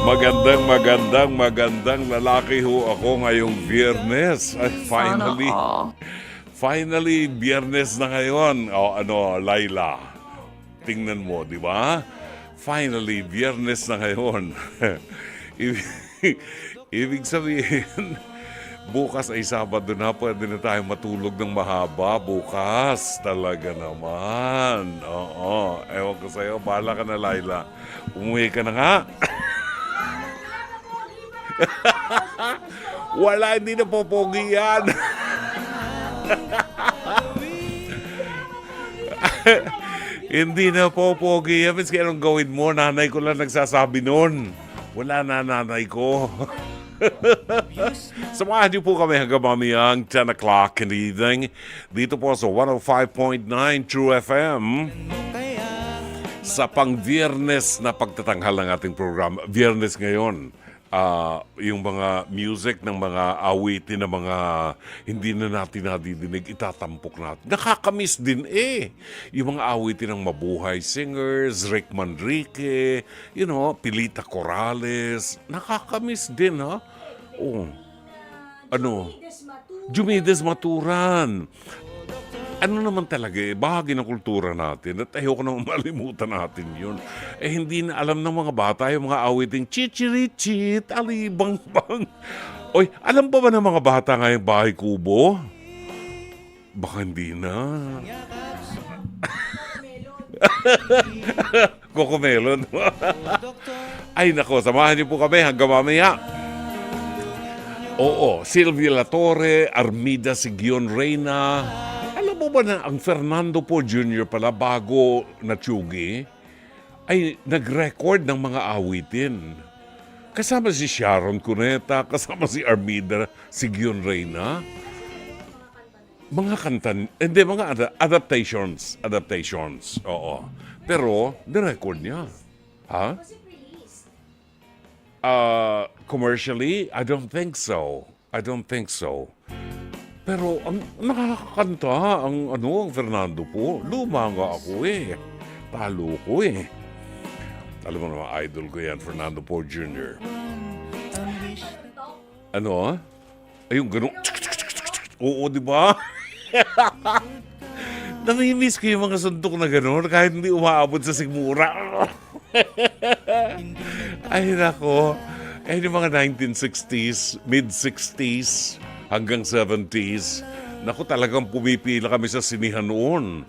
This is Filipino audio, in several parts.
Magandang lalaki ho ako ngayong Biyernes. Ay, finally. Finally, Biyernes na ngayon. O Laila? Tingnan mo, di ba? Finally, Biyernes na ngayon. Ibig sabihin, bukas ay Sabado na, pwede na tayo matulog ng mahaba bukas. Talaga naman. Oo, ewan ko sa'yo, bahala ka na, Laila. Umuwi ka na nga. Wala, hindi na popogi yan. Hindi na popogi yan. Miski anong gawin mo, nanay ko lang nagsasabi nun. Wala na nanay ko. Samahan niyo po kami hanggang mamayang 10 o'clock in the evening. Dito po sa 105.9 True FM. Sa pang-Viernes na pagtatanghal ng ating program. Viernes ngayon. Yung mga music ng mga awitin na mga hindi na natin nadidinig, itatampok natin. Nakakamiss din yung mga awitin ng mabuhay singers, Rick Manrique, Pilita Corrales. Nakakamiss din, ha? Jumides Maturan. Ano naman talaga bahagi ng kultura natin at ayoko naman malimutan natin yun. Hindi na alam ng mga bata yung mga awiting chichirichit, alibang-bang. Oy, alam pa ba ng mga bata ngayong Bahay Kubo? Baka hindi na. Cocomelon. Ay nako, samahan niyo po kami hanggang mamaya. Oo, Sylvia Latorre, Armida Sigion Reyna. Alam mo ba na ang Fernando Po Jr. pala bago natsugi ay nag-record ng mga awitin. Kasama si Sharon Cuneta, kasama si Armida Sigion Reyna. Mga kanta, hindi, mga adaptations. Oo. Pero, nirecord niya. Ha? Commercially, I don't think so. Pero ang nakakakanta ang Fernando Po. Luma nga ako Talo ko Alam mo naman, idol ko yan, Fernando Po Jr. Ayun, ganun. Oo, di ba? Namimiss ko yung mga suntok na gano'n kahit hindi umaabot sa sigmura. Ay, nako. Yung mga 1960s, mid-60s, hanggang 70s. Naku, talagang pumipila kami sa sinihan noon.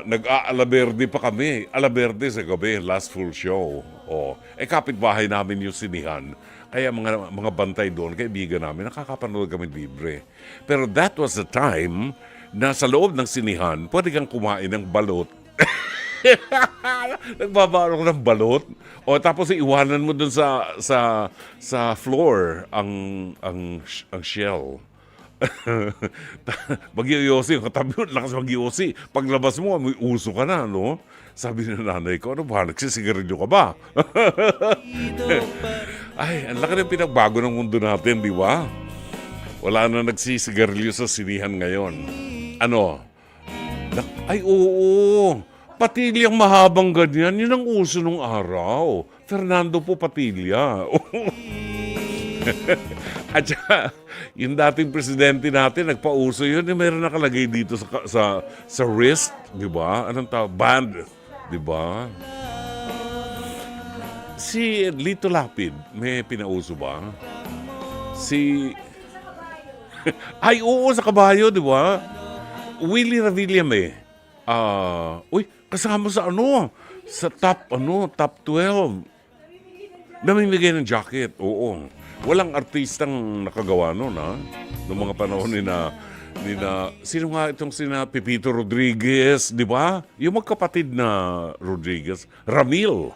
Nag-aalaberde pa kami. Alaberde sa gabi, last full show. Kapitbahay namin yung sinihan. Kaya mga bantay doon, kaibigan namin, nakakapanood kami libre. Pero that was the time na sa loob ng sinihan, pwede kang kumain ng balot. Nagbabarong ng balot. Tapos iwanan mo dun sa floor ang shell. Mag-iyosi yung katabi mo, lakas mag-iyosi. Paglabas mo, may uso ka na, no? Sabi ng nanay ko, ano ba, nagsisigarilyo ka ba? Ay, ang laki ng pinagbago ng mundo natin, di ba? Wala na nagsisigarilyo sa sinihan ngayon. Ay, oo. Patilyang mahabang ganyan, yun ang uso nung araw. Fernando Po Patilya. At saka, yung dating presidente natin, nagpauso yun, meron nakalagay dito sa wrist, di ba? Anong tawag? Band, di ba? Si Lito Lapid, may pinauso ba? Ay, oo, sa kabayo, di ba? Willie Ravilla kasama sa sa top 12. Namimigay ng jacket, oo. Walang artistang nakagawa noon, ha? Noong mga panahon ni na sino nga itong Pepito Rodriguez, di ba? Yung magkapatid na Rodriguez, Ramil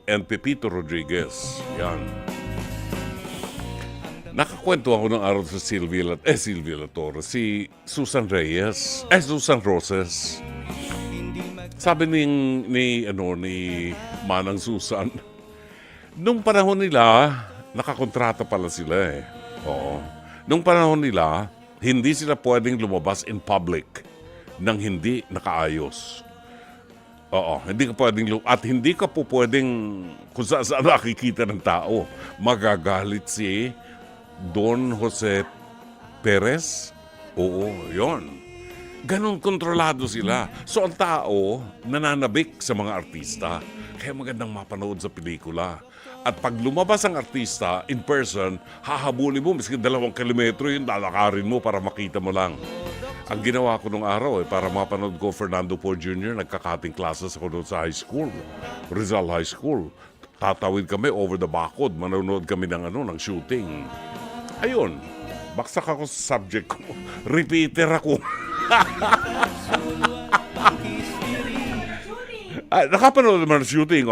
and Pepito Rodriguez. Yan. Nakakwento ako ng araw sa Sylvia Latorre, si Susan Roses. Sabi ni Manang Susan, nung panahon nila, nakakontrata pala sila Oo. Nung panahon nila, hindi sila pwedeng lumabas in public nang hindi nakaayos. Oo, hindi ka pwedeng at hindi ka po pwedeng kung saan nakikita ng tao. Magagalit si Don Jose Perez. Oo, yon. Ganon kontrolado sila. So ang tao nananabik sa mga artista. Kaya magandang mapanood sa pelikula. At pag lumabas ang artista in person, hahabulin mo, miski 2 kilometro yun, lalakarin mo para makita mo lang. Ang ginawa ko nung araw, para mapanood ko Fernando Poe Jr., nagkakating classes ako doon sa high school, Rizal High School. Tatawid kami over the Bacod, manonood kami ng shooting. Ayun, baksak ako sa subject ko. Repeater ako. Nakapanood naman ng shooting,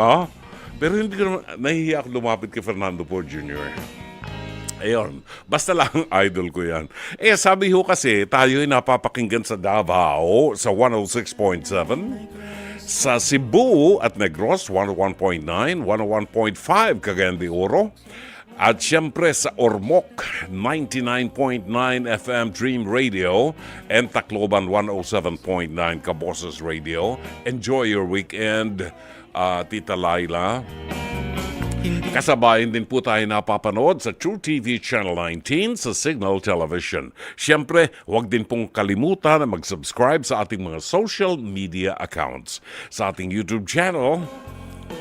Pero hindi ko naman, nahihiya ako lumapit kay Fernando Poe Jr. Ayun, basta lang idol ko yan. Sabi ho kasi, tayo ay napapakinggan sa Davao sa 106.7, sa Cebu at Negros 101.9, 101.5 Cagayan de Oro, at siyempre sa Ormoc 99.9 FM Dream Radio and Tacloban 107.9 Kaboses Radio. Enjoy your weekend, Tita Laila. Kasabayan din po tayo napapanood sa True TV Channel 19 sa Signal Television. Siyempre, huwag din pong kalimutan na mag-subscribe sa ating mga social media accounts. Sa ating YouTube channel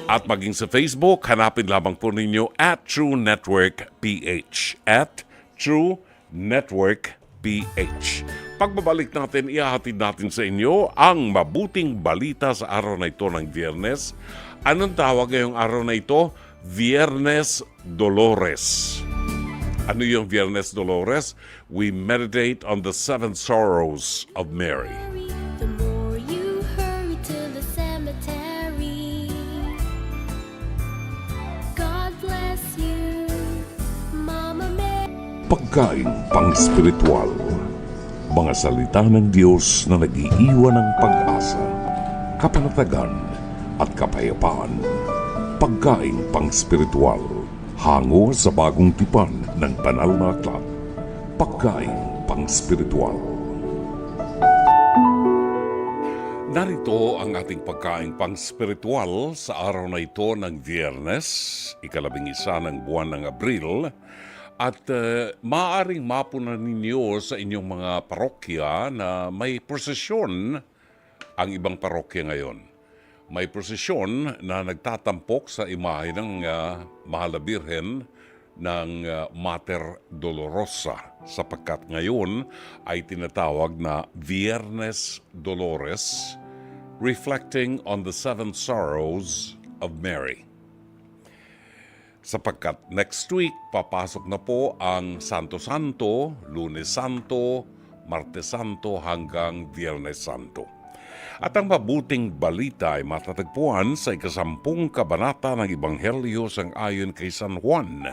at maging sa Facebook, hanapin lamang po ninyo at True Network PH. At True Network PH. Pagbabalik natin, ihahatid natin sa inyo ang mabuting balita sa araw na ito ng Biyernes. Anong tawag ngayong araw na ito? Viernes Dolores. Ano yung Viernes Dolores? We meditate on the 7 sorrows of Mary. The more you hurry to the cemetery, God bless you, Mama Mary. Pagkain pang-spiritual. Mga salita ng Diyos na nag-iiwan ng pag-asa, kapanatagan at kapayapaan. Pagkain pang-spiritual. Hango sa bagong tipan ng banal na aklat. Pagkain pang-spiritual. Narito ang ating pagkain pang-spiritual sa araw na ito ng Biyernes, ika-11 ng buwan ng Abril. At maaaring mapunan ninyo sa inyong mga parokya na may prosesyon ang ibang parokya ngayon. May prosesyon na nagtatampok sa imahe ng Mahal na Birhen ng Mater Dolorosa sapagkat ngayon ay tinatawag na Viernes Dolores, reflecting on the 7 sorrows of Mary. Sapagkat next week, papasok na po ang Santo Santo, Lunes Santo, Martes Santo hanggang Viernes Santo. At ang mabuting balita ay matatagpuan sa 10 kabanata ng Ebanghelyo sang-ayon kay San Juan,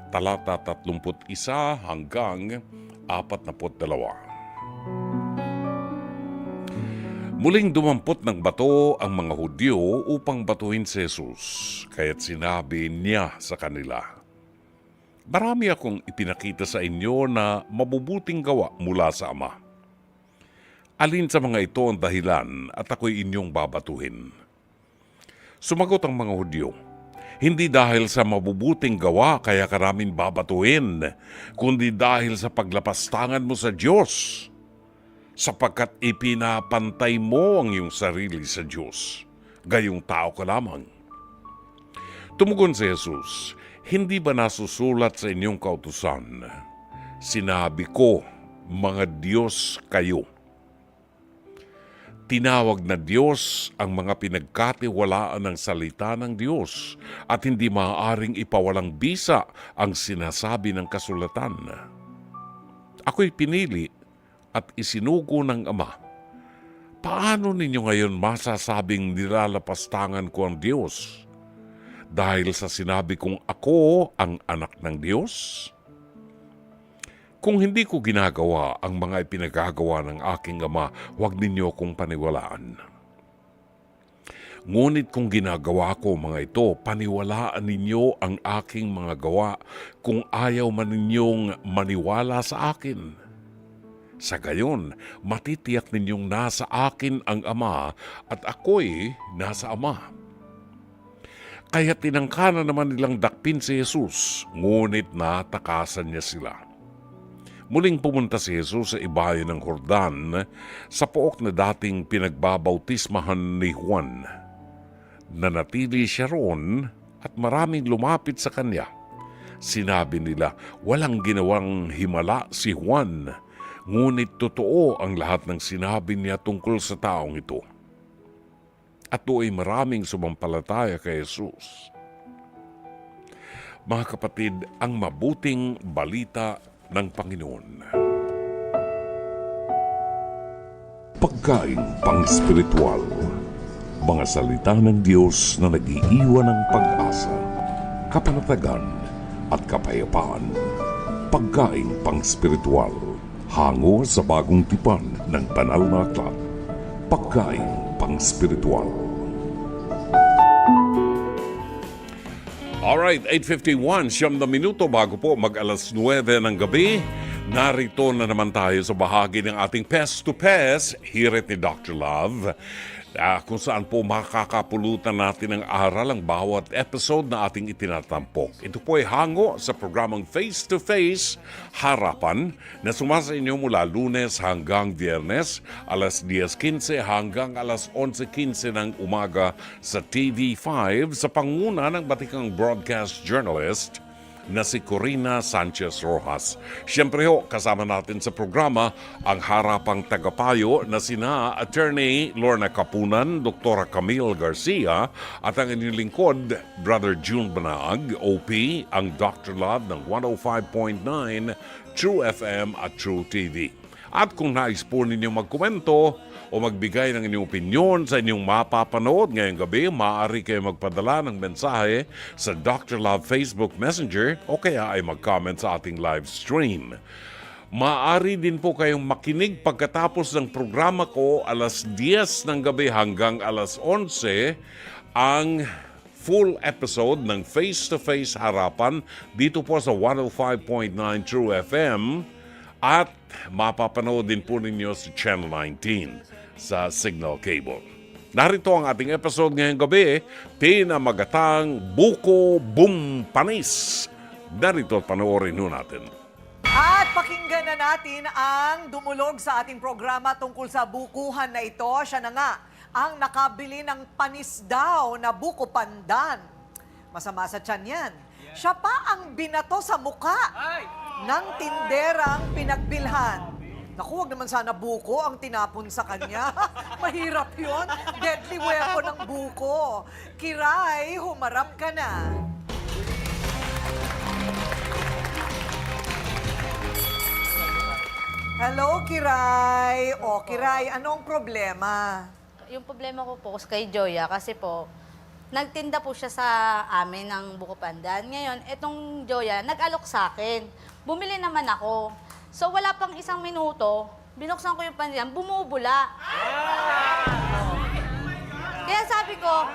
talata 31 hanggang 42. Muling dumampot ng bato ang mga Hudyo upang batuhin si Jesus, kaya't sinabi niya sa kanila, "Marami akong ipinakita sa inyo na mabubuting gawa mula sa Ama. Alin sa mga ito ang dahilan at ako'y inyong babatuhin?" Sumagot ang mga Hudyo, "Hindi dahil sa mabubuting gawa kaya ka namin babatuhin, kundi dahil sa paglapastangan mo sa Diyos, sapagkat ipinapantay mo ang iyong sarili sa Diyos. Gayong tao ka lamang." Tumugon si Jesus, "Hindi ba nasusulat sa inyong kautusan? Sinabi ko, mga Diyos kayo." Tinawag na Diyos ang mga pinagkatiwalaan ng salita ng Diyos at hindi maaaring ipawalang bisa ang sinasabi ng kasulatan. Ako'y pinili at isinugo ng Ama. Paano ninyo ngayon masasabing nilalapastangan ko ang Diyos? Dahil sa sinabi kong ako ang anak ng Diyos? Kung hindi ko ginagawa ang mga ipinagagawa ng aking Ama, huwag ninyo kong paniwalaan. Ngunit kung ginagawa ko mga ito, paniwalaan ninyo ang aking mga gawa kung ayaw man ninyong maniwala sa akin. Sa gayon, matitiyak ninyong nasa akin ang Ama at ako'y nasa Ama. Kaya tinangkana naman nilang dakpin si Jesus, ngunit natakasan niya sila. Muling pumunta si Jesus sa ibayo ng Jordan sa pook na dating pinagbabautismahan ni Juan. Nanatili siya roon at maraming lumapit sa kanya. Sinabi nila, walang ginawang himala si Juan, ngunit totoo ang lahat ng sinabi niya tungkol sa taong ito. At do'y maraming sumampalataya kay Jesus. Mga kapatid, ang mabuting balita ng Panginoon. Pagkain pang-spiritual. Mga salita ng Diyos na nag-iiwan ng pag-asa, kapanatagan at kapayapaan. Pagkain pang-spiritual. Hango sa bagong tipan ng banal na aklat. Pagkain pang-spiritual. Alright, 8:51, 9 minuto bago po mag-alas 9 ng gabi. Narito na naman tayo sa bahagi ng ating Pest to Pest, hirit ni Dr. Love. Kung saan po makakapulutan natin ng aral ang bawat episode na ating itinatampok. Ito po ay hango sa programang Face to Face Harapan na sumasa inyo mula Lunes hanggang Biyernes, alas 10:15 hanggang alas 11:15 ng umaga sa TV5 sa panguna ng batikang broadcast journalist na si Corina Sanchez Rojas. Siyempre ho, kasama natin sa programa ang harapang tagapayo na sina Attorney Lorna Kapunan, Dr. Camille Garcia at ang inyong lingkod, Brother June Banag, OP, ang Dr. Love ng 105.9 True FM at True TV. At kung nais po ninyo magkomento o magbigay ng inyong opinyon sa inyong mapapanood ngayong gabi, maaari kayo magpadala ng mensahe sa Dr. Love Facebook Messenger o kaya ay mag-comment sa ating live stream. Maaari din po kayong makinig pagkatapos ng programa ko alas 10 ng gabi hanggang alas 11 ang full episode ng Face to Face Harapan dito po sa 105.9 True FM. At mapapanood din po ninyo sa Channel 19 sa Signal Cable. Narito ang ating episode ngayong gabi, pinamagatang Buko Boom Panis. Narito at panoorin natin. At pakinggan na natin ang dumulog sa ating programa tungkol sa bukuhan na ito. Siya na nga ang nakabili ng panis daw na buko pandan. Masama sa tiyan yan. Siya pa ang binato sa muka ng tinderang pinagbilhan. Naku, wag naman sana buko ang tinapon sa kanya. Mahirap yun. Deadly weapon ng buko. Kiray, humarap ka na. Hello, Kiray. O, Kiray, anong problema? Yung problema ko po kay Joya kasi po, nagtinda po siya sa amin ng buko pandan. Ngayon, etong Joya, nag-alok sa akin. Bumili naman ako. So, wala pang isang minuto, binuksan ko yung pandan, bumubula. Kaya sabi ko,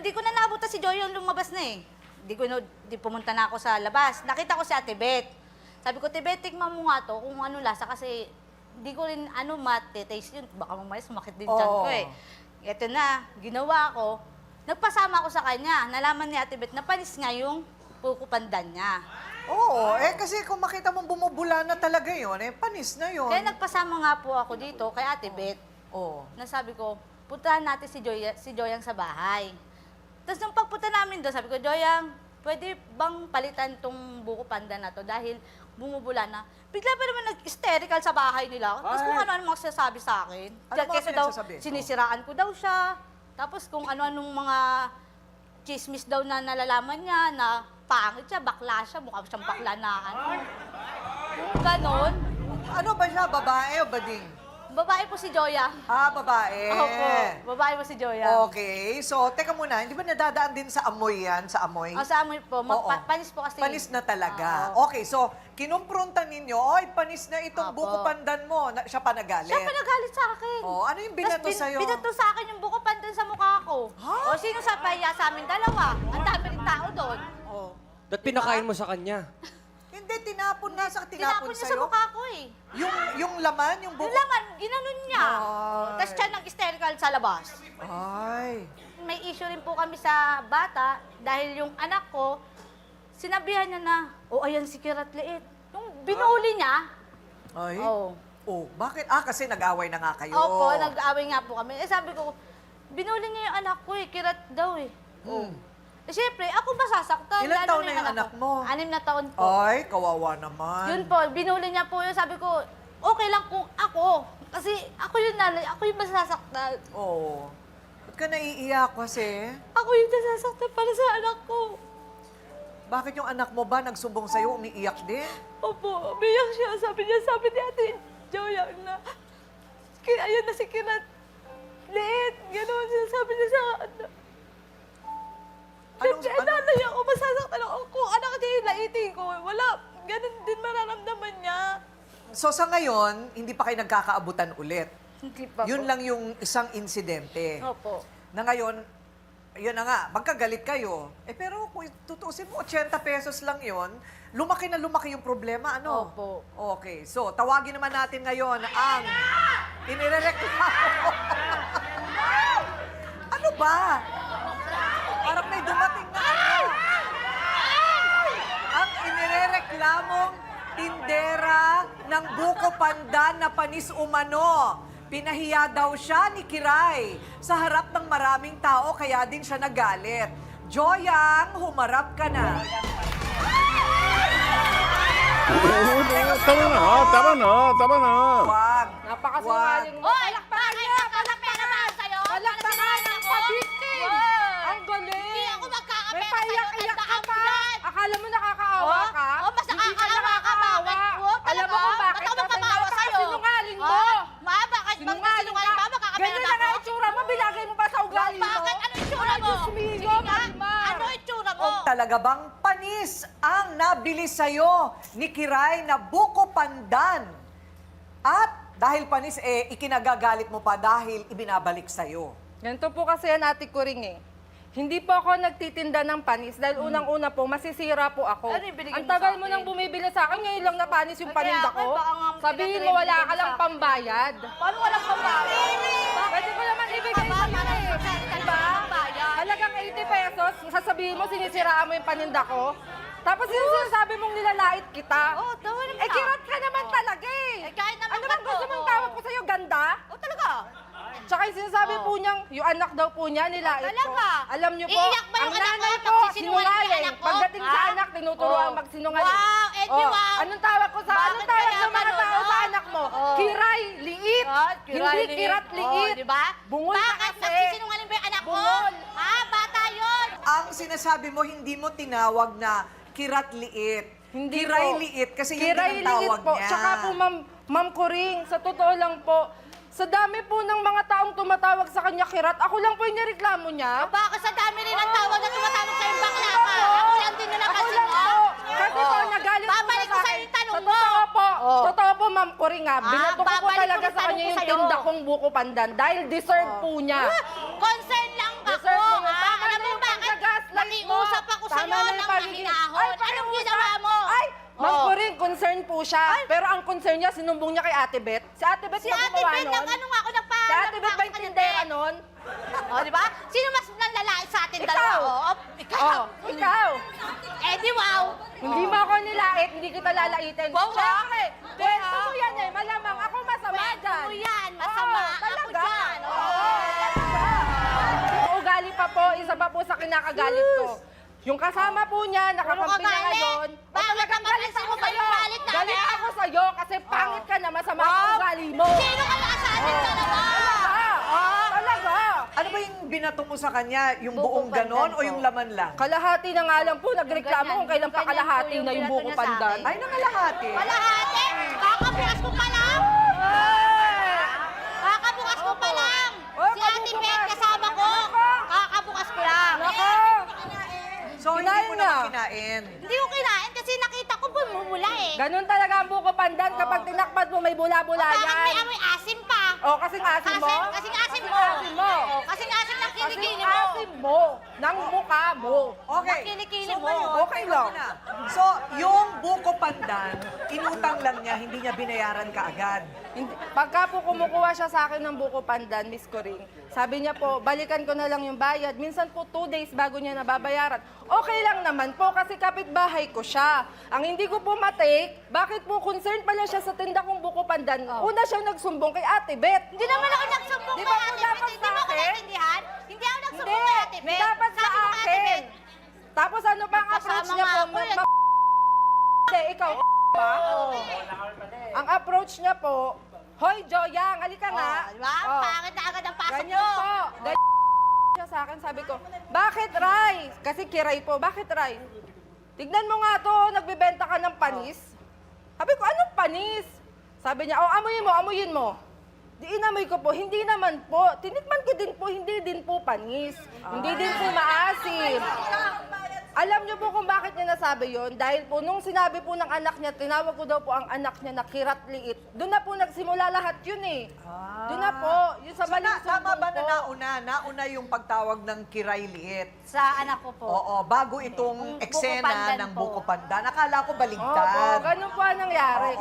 di ko na naabutan si Joya yung lumabas na eh. Di pumunta na ako sa labas. Nakita ko si Ate Beth. Sabi ko, Ate Beth, tikman mo nga to kung ano lasa kasi di ko rin mati-taste yun. Baka mamaya sumakit din dyan ko eh. Ito na, ginawa ko. Nagpasama ako sa kanya. Nalaman ni Ate Beth na panis nga yung buko pandan niya. Oo, kasi kung makita mong bumubula na talaga yun, panis na yun. Kaya nagpasama nga po ako dito kay Ate Beth. Oo. Nasabi ko, puntahan natin si Joyang sa bahay. Tapos nung pagpunta namin doon, sabi ko, Joyang, pwede bang palitan tong buko pandan na to dahil bumubula na. Bigla pa naman nag-hysterical sa bahay nila. Tapos kung ano-ano magsasabi sa akin. Ano mga Kasi daw, pinagsasabi? sinisiraan ko daw siya. Tapos kung ano-anong mga chismis daw na nalalaman niya na pangit siya, bakla siya, mukha siyang bakla na ano. Yung ganon. Ano ba siya, babae o bading? Babae po si Joya. Ah, babae. Opo, babae po si Joya. Okay, so teka muna, hindi ba nadadaan din sa amoy yan? Sa amoy? O sa amoy po, Oo. panis po kasi. Panis na talaga. Oo. Okay, so kinumpronta ninyo, oy, panis na itong Opo. buko pandan mo. Siya pa nagalit. Siya pa nagalit sa akin. Oh, ano yung binato Tas sa'yo? Binato sa akin yung buko pandan sa mukha ko. Ha? O sino sa pahiya sa amin dalawa? Ang dami rin tao doon. Oh. Ba't pinakain mo sa kanya? Hindi, tinapon nga sa Tinapon tinapon niya sa sa'yo? mukha ko eh. Yung laman, yung Yung buko? laman, ginanon niya. Ay. Tapos siya nag-hysterical sa labas. Ay. May issue rin po kami sa bata dahil yung anak ko, sinabihan niya na, ayan si Kirat Liit. Yung binuli niya, Ay. oh. Oh, bakit? Kasi nag-away na nga kayo. Opo, nag-away nga po kami. Sabi ko, binuli niya yung anak ko eh, Kirat daw eh. Hmm. Siyempre, ako masasaktan. Ilang lalo taon na yung anak ko. mo? 6 na taon po. Ay, kawawa naman. Yun po, binuli niya po yun. Sabi ko, okay lang kung ako. Kasi ako yung nanay, ako yung masasaktan. Oo. Ba't ka naiiyak kasi? Ako yung nasasaktan para sa anak ko. Bakit yung anak mo ba nagsumbong sa'yo, umiiyak din? Opo, umiyak siya. Sabi ni Ate Joya na, ayun na si Kirat. Liit, gano'n siya. Sabi niya sa anak. Siyempre, nanay ako, masasaktan ako. Kung anak niya yung laitin ko, wala, ganun din mararamdaman niya. So sa ngayon, hindi pa kayo nagkakaabutan ulit. Hindi pa Yun lang yung isang insidente. Opo. Na ngayon, yun na nga, magkagalit kayo. Pero kung tutusin mo, 80 pesos lang yun, lumaki na lumaki yung problema, ano? Opo. Okay, so tawagin naman natin ngayon ang inireklamo. Ano ba? Parang may dumating na ano. Ang inireklamong tindera ng buko pandan na panis umano. Pinahiya daw siya ni Kiray sa harap ng maraming tao kaya din siya nagalit. Joyang, humarap ka na. Tama na. Wag. Napakasinungaling mo. Hoy! Bakit nakakapera ba sa'yo? Palakpakan ang pa-victim! Ang galing! Hindi ako May magkakapera sa'yo. paiyak-iyak ka pa! Yan. Akala mo nakakaawa ka? Mas Hindi ka nakakaawa ka. Bakit? Alam mo kung bakit? Ba't ako magpapawa sa'yo? Sinungaling mo! Ma, bakit? Sinungaling ka! Magkakapera Ganyan ba na nga ako? itsura mo, bilagay mo pa sa ugali mo? Bakit? Ano itsura mo? Ay, Diyos mio, Sige nga. Marimar. Ano itsura mo? Talaga bang panis ang nabili sa'yo ni Kiray na buko pandan? At dahil panis, ikinagagalit mo pa dahil ibinabalik sa'yo. Ganito po kasi yan, Ate Kuring eh. Hindi po ako nagtitinda ng panis dahil unang-una po, masisira po ako. Ano yung binigay Ang mo tagal sa mo akin? nang bumibili sa akin, ngayon lang napanis yung Ay, kaya paninda ako, ko. baka nga Sabihin mo pinag-trade wala bigay ka mo lang sa akin. pambayad. Paano walang pambayad? Pwede ko naman ibigay sa iyo eh. Diba? Halagang 80 pesos, sasabihin mo sinisiraan mo yung paninda ko. Tapos yung sinasabi mong nilalait kita. Oo, tawag Eh, kirat ka naman talaga eh. Eh, kahit naman Ano bang ganito, gusto mong oo. tawag ko sa'yo? Ganda? Oh, talaga? Tsaka yung sinasabi po niyang, yung anak daw po niya, nilait ko. Talaga? Alam niyo po, Iiyak ba yung ang anak nanay ko po, pag sisinungaling yung sinungaling. anak ko? Pagdating sa Ha? anak, tinuturoan Oh. magsinungaling. Wow, Eddie, Oh, wow. Anong tawag ko sa, Bakit anong tawag kaya sa mga ganun, tao no? sa anak mo? Oh. Kiray, liit. Hindi kirat, liit. Oh, di ba? Bungol ka Bakit kasi. nagsisinungaling ba yung anak ko? Bungol. Ha? Bata yun. Ang sinasabi mo, hindi mo tinawag na kirat liit. Hindi Kiray po. liit kasi yun Kiray din ang tawag liit po. niya. Tsaka po, Ma'am Kuring, sa totoo lang po, sa dami po ng mga taong tumatawag sa kanya kirat, ako lang po yung nireklamo niya. Bakit sa dami rin ang tawag na tumatawag sa'yo yung bakla ka? Ako lang din na Ako napansin lang mo. po. Kasi po, nagalit po Babalik siya ko sa sa'yo akin. yung tanong Sa mo. totoo po, Oh. totoo po, Ma'am Kuring nga. Binato ko po babalik talaga ko yung sa tanong kanya ko yung sa'yo. tinda kong buko pandan dahil deserve po niya. Concern lang ako. Deserve mo yun. ha? Tama Alam na mo yung bakit? pagka-gaslight mo. Nakiusap ako Tama sa'yo na yung ng pagiging- mahinahon. Ay, Anong pakiusap. ginawa mo? Ay, Ma'am Oh. Kuring, concern po siya. Pero ang concern niya, sinumbong niya kay Ate Beth. Si Ate Beth Si na Ate gumawa Ben, nun. ano nga ako nagpaalam. Si Ate Beth ba yung tindera nun? O, di ba? Sino mas nanlalait sa atin Ikaw. dalawa? O, ikaw. Oh, ikaw. Eh, di wow. Hindi mo ako nilait, hindi kita lalaitin. Wow, Siyempre, ah. kwento mo yan eh. Malamang ako masama Kwento dyan. mo yan. Masama. Oo, Ako talaga. dyan. Oo, Oo. talaga. Yung ugali pa po, isa pa po sa kinakagalit ko. Yung kasama po niya, nakakampi na galit? ngayon. Bakit talagang naman galit kasi ako mo kayo sa'yo. galit namin? Galit ako sa'yo kasi pangit ka na masama ang Wow. ugali mo. Sino kaya sa atin dalawa? Talaga. Ano ba yung binato mo sa kanya? Yung Buko buong ganon pandan o po. yung laman lang? Kalahati na nga lang po, nagreklamo Ganyan, kung kailan pa ganyan po kalahati yung na yung binato buko niya sa pandan. akin. Ay, nangalahati. Kalahati. Kakabukas ko pa lang. Kakabukas ko pa lang. Oh, Si Ate kabubukas. Beth kasama ko. Kakabukas ko lang. Nako. So, hindi Kinain mo na. naman kinain. Hindi ko kinain kasi nakita ko bumumula eh. Ganun talaga ang buko pandan. Kapag tinakpat mo, may bula-bula Bakit may yan. amoy asim pa? O, kasing asin mo? Kasing asim Kasing-asim mo. Oh, kasing asim ng kilikili mo. Kasing-asim mo. Ng mukha mo. Okay. Nakilikili So mo. ngayon, Okay teka lang. muna. So, yung buko pandan, inutang lang niya, hindi niya binayaran kaagad. Pagka po kumukuha siya sa akin ng buko pandan, Miss Coring, sabi niya po, balikan ko na lang yung bayad. Minsan po 2 days bago niya nababayaran. Okay lang naman po kasi kapitbahay ko siya. Ang hindi ko po matake, bakit po concerned pala siya sa tinda kong buko pandan? Una siyang nagsumbong kay Ate Beth. Hindi naman ako nagsumbong Di kay ba po Ate dapat Beth. Hindi sa mo ako akin? naintindihan? Hindi ako Hindi, nagsumbong kay Ate Beth. dapat sa Sabi ko kay Ate akin. Beth, Tapos ano ba ang approach Magkasama niya nga po? ako eh. Hindi, ikaw ba? Ang approach niya po, Hoy, Joyang, halika nga. Oh, di ba? Oh. Pangit na agad ang pasok Ganyan mo. po. Ganyan siya sa akin, sabi ko, bakit Ray? Kasi kiray po, bakit Ray? Tignan mo nga to, nagbebenta ka ng panis. Sabi ko, anong panis? Sabi niya, oh, amuyin mo. Di inamoy ko po, hindi naman po. Tinikman ko din po, hindi din po panis. Hindi din po maasim. Alam niyo po kung bakit niya nasabi yon? Dahil po nung sinabi po ng anak niya, tinawag ko daw po ang anak niya na kirat liit. Doon na po nagsimula lahat yun eh. Doon na po. Yung sa So, maling tama ba na sumbong po. nauna yung pagtawag ng kiray liit? Sa anak ko po. Oo, bago itong Yung buko eksena pandan ng po. buko pandan. Akala ko Opo, baligtad. ganun po ang nangyari.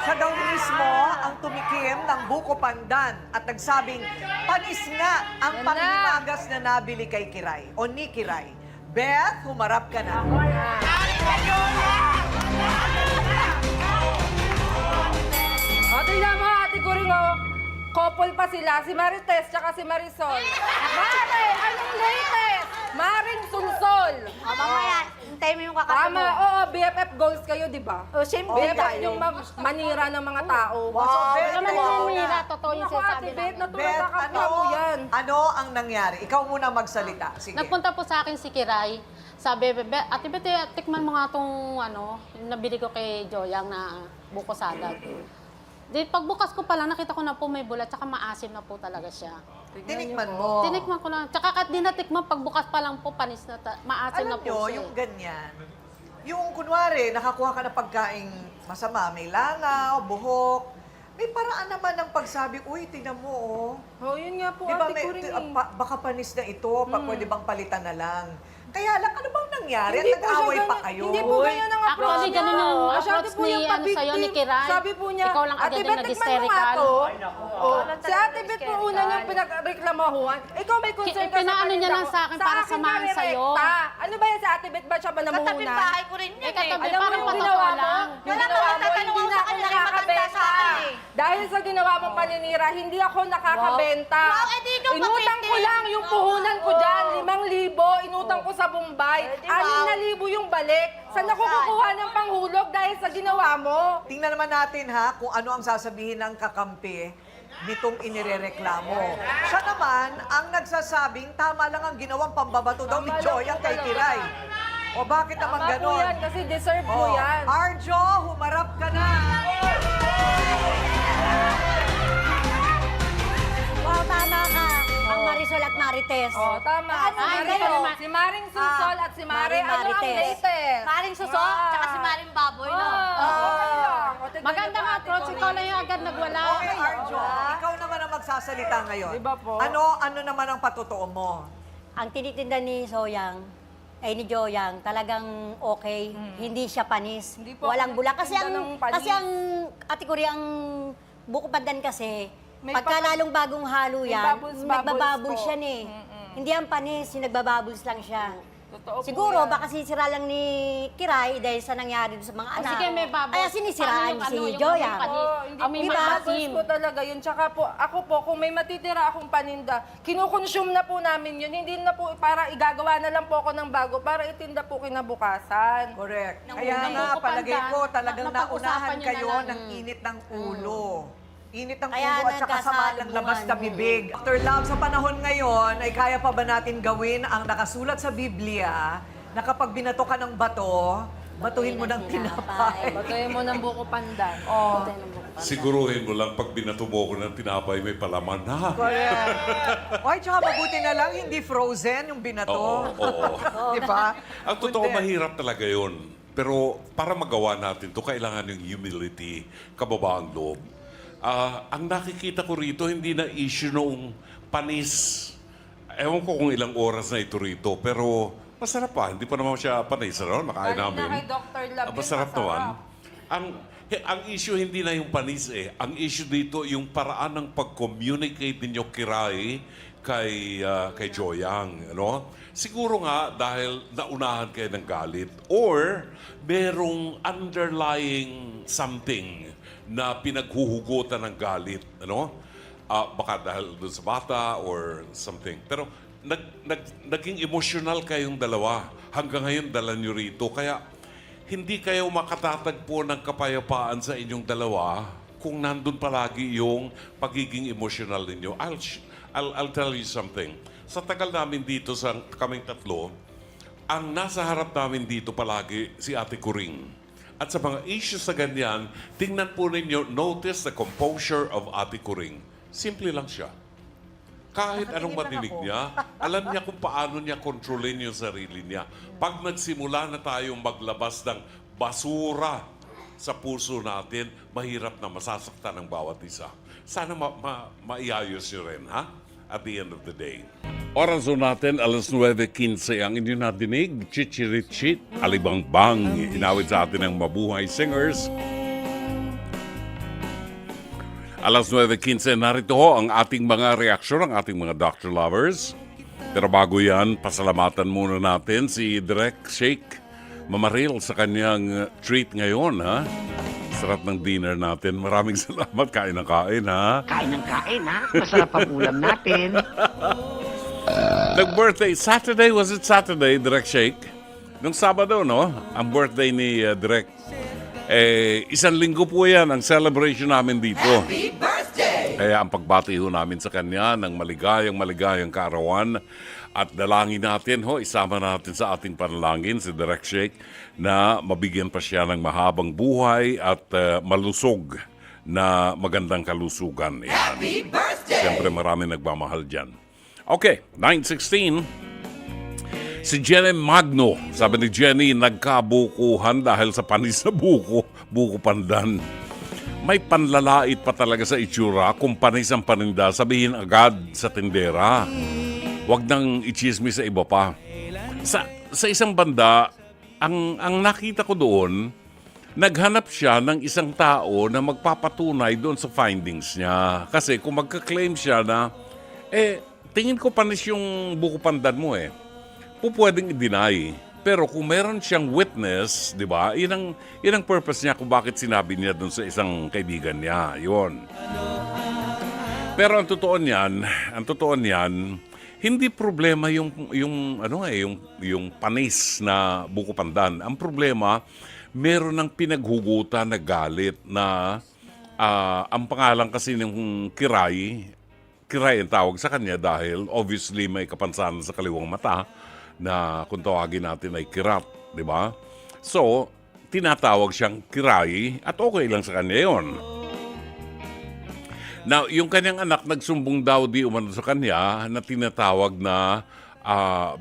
Siya daw mismo ang tumikim ng buko pandan at nagsabing panis nga ang Yan na. panghimagas na nabili kay Kiray o ni Kiray. Beth, humarap ka na. O, tingnan mo, ate Kuring, oh. Couple pa sila, si Marites tsaka si Marisol. Mare, anong latest? Maring Sunsol. O, mamaya, hintay mo yung kakampi Tama, mo. oo, BFF goals kayo, di ba? O, siyempre. BFF yung manira ng mga tao. Wow, Beth, naman wow naninira, na. totoo yung Ako, sinasabi ate Beth, namin. natural Beth, kakampi mo yan. ano ang nangyari? Ikaw muna magsalita. Sige. Nagpunta po sa akin si Kiray. Sabi, Ate Bete, tikman mo nga itong yung nabili ko kay Joyang na buko salad. Di, pagbukas ko pa lang, nakita ko na po may bulat, tsaka maasim na po talaga siya. Tinikman mo. Tinikman ko lang. Tsaka kahit di natikman, pagbukas pa lang po, panis na, maasim Alam na po nyo, siya. yung ganyan, yung kunwari, nakakuha ka ng pagkaing masama, may langaw, buhok, may paraan naman ng pagsabi, uy, tingnan mo, oh. Oh, yun nga po, Di ba, ate Kuring. baka panis na ito, pwede bang palitan na lang? Kaya lang, ano bang nangyari? Hindi At po siya nag-away pa ganyan- kayo? Hindi po ganyan ang approach Actually, niya. ganun yung Masyado approach po yung ni, sa'yo, ni Kiray. Sabi po niya, Ikaw lang agad Ate yung Beth, tikman mo nga nag-hysterical." to. Oh, si Ate Beth po una niyang pinagreklamahuan. Ikaw may concern ka sa Pinaano niya kanila lang ko. sa akin para samahan ka sa'yo. direkta. Ano ba yan si Ate Beth? Ba siya ba namuhunan? Katabing bahay ko rin yun Eh, katabi, Alam mo parang yung patotoo ginawa mo? lang. Yung Wala ginawa naman, mo, tatanong hindi ako na sa ako kanya, matanda nakakabenta. sa akin eh. Dahil sa ginawa mong paninira, hindi ako nakakabenta. Wow, eh, di ikaw Inutang ko pa-50. lang yung puhunan ko dyan, 5,000, inutang ko sa Bombay. Eh, di ba? 6,000 yung balik. Saan ako kukuha ng panghulog dahil sa ginawa mo? Tingnan naman natin ha, kung ano ang sasabihin ng kakampi nitong inirereklamo. Siya naman ang nagsasabing tama lang ang ginawang pambabato daw ni Tama lang Joyang po kay talaga. Kiray. O bakit naman Tama po ganon? yan, kasi deserve mo Oh, yan. Arjo, humarap ka na. Wow, tama ka. Ang Marisol at Marites. Oh, tama. Ano Si kayo? Marisol, si Maring Susol at si Mare, Maring ano ang Marites. latest? Maring suso, tsaka si Maring baboy, no? Okay lang. O, tignan Maganda niyo po, nga Ate approach, Cory. ikaw lang yung agad nagwala. Okay, Arjo, ikaw naman ang magsasalita ngayon. Di ba po? Ano naman ang patotoo mo? Ang tinitinda ni Soyang, ay ni Joyang, talagang okay. Hindi siya panis. Hindi po Walang ako bula. Kasi nagtitinda ng panis. Ate Cory, ang buko pandan kasi, May pagka pa- lalong bagong halo may yan, bubbles nagbabubbles po. yan eh. Hindi yan panis, yung nagbabubbles lang siya. Totoo po Siguro, yan. baka sinisira lang ni Kiray dahil sa nangyari doon sa mga anak. sige, may bubbles. Kaya sinisiraan Paano si yung Joyang. panis? Oo, hindi Amoy po Diba? bubbles po talaga yun. Tsaka po, ako po, kung may matitira akong paninda, kinukonsume na po namin yun. Hindi na po para igagawa na lang po ako ng bago para itinda po kinabukasan. Correct. Nang Kaya unang nga, buko palagay pandan, ko talagang napag-usapan naunahan niyo na kayo lang. ng init ng ulo. Init ng Kaya ulo at saka sama ng labas na bibig. Dr. Love, sa panahon ngayon, ay kaya pa ba natin gawin ang nakasulat sa Biblia na kapag binato ka ng bato, batuhin mo ng tinapay? Batuhin mo ng buko pandan. Oh. Siguruhin mo lang pag binato mo ko ng tinapay may palaman na. Correct. Oy, tsaka mabuti na lang, hindi frozen yung binato. Oo. Di ba? Ang totoo, Kundi- mahirap talaga yun. Pero para magawa natin to kailangan yung humility, kababaang loob. Ang nakikita ko rito, hindi na issue noong panis. Ewan ko kung ilang oras na ito rito, pero masarap pa. Hindi pa naman siya panis, ano? Nakain Galing namin. na kay Dr. Love yun, Masarap naman. masarap. Ang issue hindi na yung panis eh. Ang issue dito, yung paraan ng pag-communicate ninyo kay Joyang, ano? Siguro nga dahil naunahan kayo ng galit or merong underlying something na pinaghuhugutan ng galit, ano? Baka dahil doon sa bata or something. Pero naging emotional kayong dalawa. Hanggang ngayon dala nyo rito. Kaya hindi kayo makatatagpo ng kapayapaan sa inyong dalawa kung nandun palagi yung pagiging emotional ninyo. I'll tell you something. Sa tagal namin dito sa kaming tatlo, ang nasa harap namin dito palagi si Ate Kuring. At sa mga issues na ganyan, tingnan po ninyo, notice the composure of Ate Kuring. Simple lang siya. Kahit anong madinig niya, alam niya kung paano niya kontrolin yung sarili niya. Pag nagsimula na tayong maglabas ng basura sa puso natin, mahirap na masasaktan ng bawat isa. Sana maiayos nyo rin, ha? At the end of the day. Oras natin, alas 9:15 ang inyong nadinig, Chichirichit, Alibangbang, inawit sa atin ng Mabuhay Singers. Alas 9:15, narito ho ang ating mga reaksyon, ang ating mga Dr. Lovers. Pero bago yan, pasalamatan muna natin si Direk Shake Mamaril sa kanyang treat ngayon, ha? Sarap ng dinner natin. Maraming salamat. Kain ng kain, ha? Kain ng kain, ha? Masarap ang ulam natin. Nag-birthday. Saturday, was it Saturday, Direk Shake? Nung Sabado, no? Ang birthday ni Direk. Isang linggo po yan ang celebration namin dito. Happy birthday! Kaya ang pagbati ho namin sa kanya ng maligayang kaarawan. At dalangin natin, isama natin sa ating panalangin si Direk Shake na mabigyan pa siya ng mahabang buhay at malusog na magandang kalusugan. Yan. Happy birthday! Siyempre marami nagmamahal dyan. Okay, 9:16. Si Jenny Magno, sabi ni Jenny, nagkabukuhan dahil sa panis na buko pandan. May panlalait pa talaga sa itsura kung panis ang paninda, sabihin agad sa tindera. Huwag nang ichismis sa iba pa. Sa isang banda, ang nakita ko doon, naghanap siya ng isang tao na magpapatunay doon sa findings niya. Kasi kung magka-claim siya na, tingin ko panis yung buko pandan mo pwedeng i-deny. Pero kung meron siyang witness, di ba, yun ang purpose niya kung bakit sinabi niya doon sa isang kaibigan niya. Yun. Pero ang totoo niyan, hindi problema yung panis na buko pandan. Ang problema, meron ng pinaghugutan na galit na ang pangalan kasi ng Kiray ang tawag sa kanya dahil obviously may kapansanan sa kaliwang mata na kung tawagin natin ay kirat, di ba? So, tinatawag siyang Kiray at okay lang sa kanya yon. Now, yung kanyang anak nagsumbong daw di umano sa kanya na tinatawag na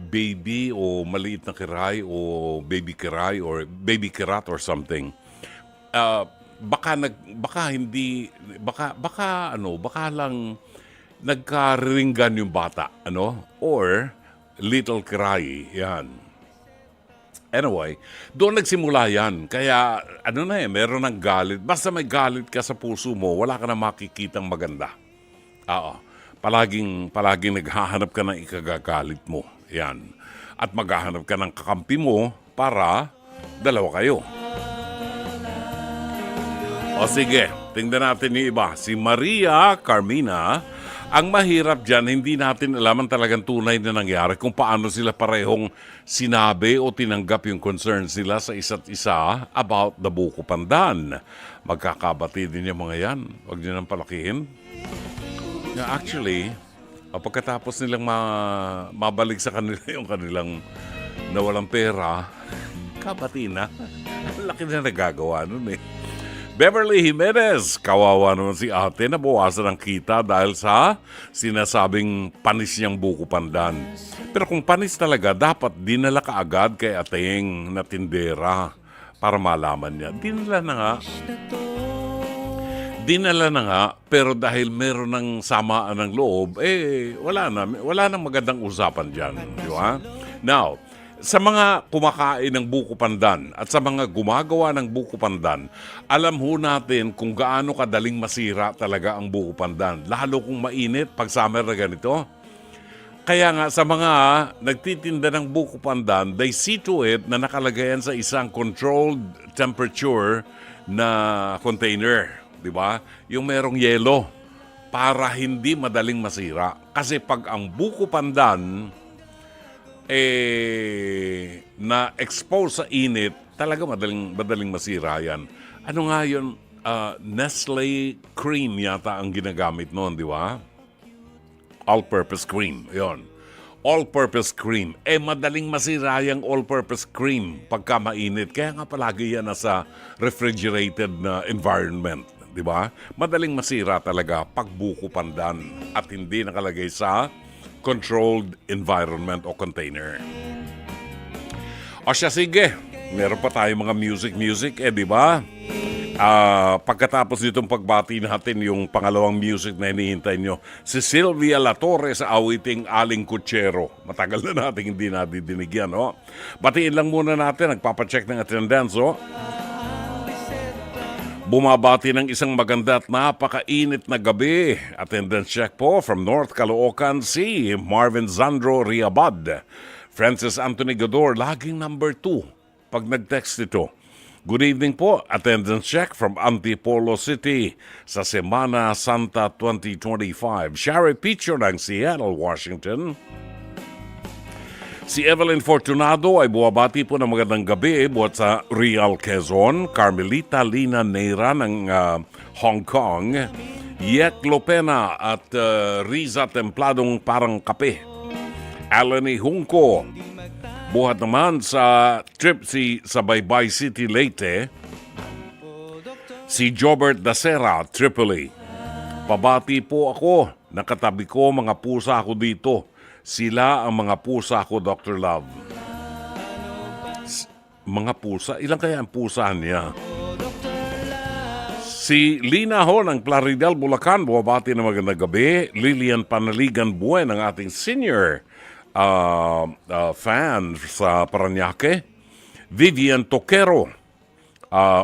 baby o maliit na kiray o baby kiray or baby kirat or something. Baka lang nagkaringgan yung bata, or little kiray, yan. Anyway, doon nagsimula yan. Kaya, meron ng galit. Basta may galit ka sa puso mo, wala ka na makikitang maganda. Palaging naghahanap ka ng ikagagalit mo. Yan. At maghahanap ka ng kakampi mo para dalawa kayo. O sige, tingnan natin yung iba. Si Maria Carmina. Ang mahirap dyan, hindi natin alam ang talagang tunay na nangyari kung paano sila parehong sinabi o tinanggap yung concerns nila sa isa't isa about the buko pandan. Magkakabati din yung mga yan. Huwag nyo nang palakihin. Actually, pagkatapos nilang mabalik sa kanila yung kanilang nawalang pera, kabati na. Laki na nagagawa nun Beverly Jimenez, kawawa naman si ate, nabawasan ang kita dahil sa sinasabing panis niyang buko pandan. Pero kung panis talaga, dapat dinala ka agad kay ateng na tindera para malaman niya. Dinala na nga. Dinala na nga, pero dahil meron ng samaan ng loob, wala nang magandang usapan dyan. Di ba? Now, sa mga kumakain ng buko pandan at sa mga gumagawa ng buko pandan, alam ho natin kung gaano kadaling masira talaga ang buko pandan. Lalo kung mainit pag summer na ganito. Kaya nga sa mga nagtitinda ng buko pandan, they see to it na nakalagay yan sa isang controlled temperature na container. Di ba? Yung merong yelo para hindi madaling masira. Kasi pag ang buko pandan na-expose sa init, talaga madaling masira yan. Ano nga yun? Nestle cream yata ang ginagamit noon, di ba? All-purpose cream, yon. All-purpose cream. Madaling masira yung all-purpose cream pagka mainit. Kaya nga palagi yan nasa refrigerated na environment, di ba? Madaling masira talaga pag buko pandan at hindi nakalagay sa controlled environment o container. O siya, sige. Meron pa tayong mga music, di ba? Pagkatapos nitong pagbati natin yung pangalawang music na hinihintay nyo, si Sylvia La Torre sa awiting Aling Kutsero. Matagal na natin hindi nadidinig yan, oh. Batiin lang muna natin, nagpapacheck ng attendance, oh. Bumabati ng isang maganda at napakainit na gabi. Attendance check po from North Caloocan, si Marvin Zandro Riabad. Francis Anthony Gador, laging number 2 pag nag-text ito. Good evening po. Attendance check from Antipolo City sa Semana Santa 2025. Sherry Picho ng Seattle, Washington. Si Evelyn Fortunado ay buwabati po ng magandang gabi buhat sa Real Quezon, Carmelita Lina Neira ng Hong Kong, Yek Lopena at Riza Templadong Parang Kape, Alani Hunko, buhat naman sa Tripsy sa Baybay City, Leyte, si Jobert Dacera, Tripoli. Pabati po ako, nakatabi ko mga pusa ako dito. Sila ang mga pusa ko, Dr. Love. Mga pusa? Ilan kaya ang pusa niya? Si Lina Ho ng Plaridel, Bulacan, buwabati na magandang gabi. Lilian Panaligan Buen, ang ating senior fan sa Paranaque. Vivian Toquero,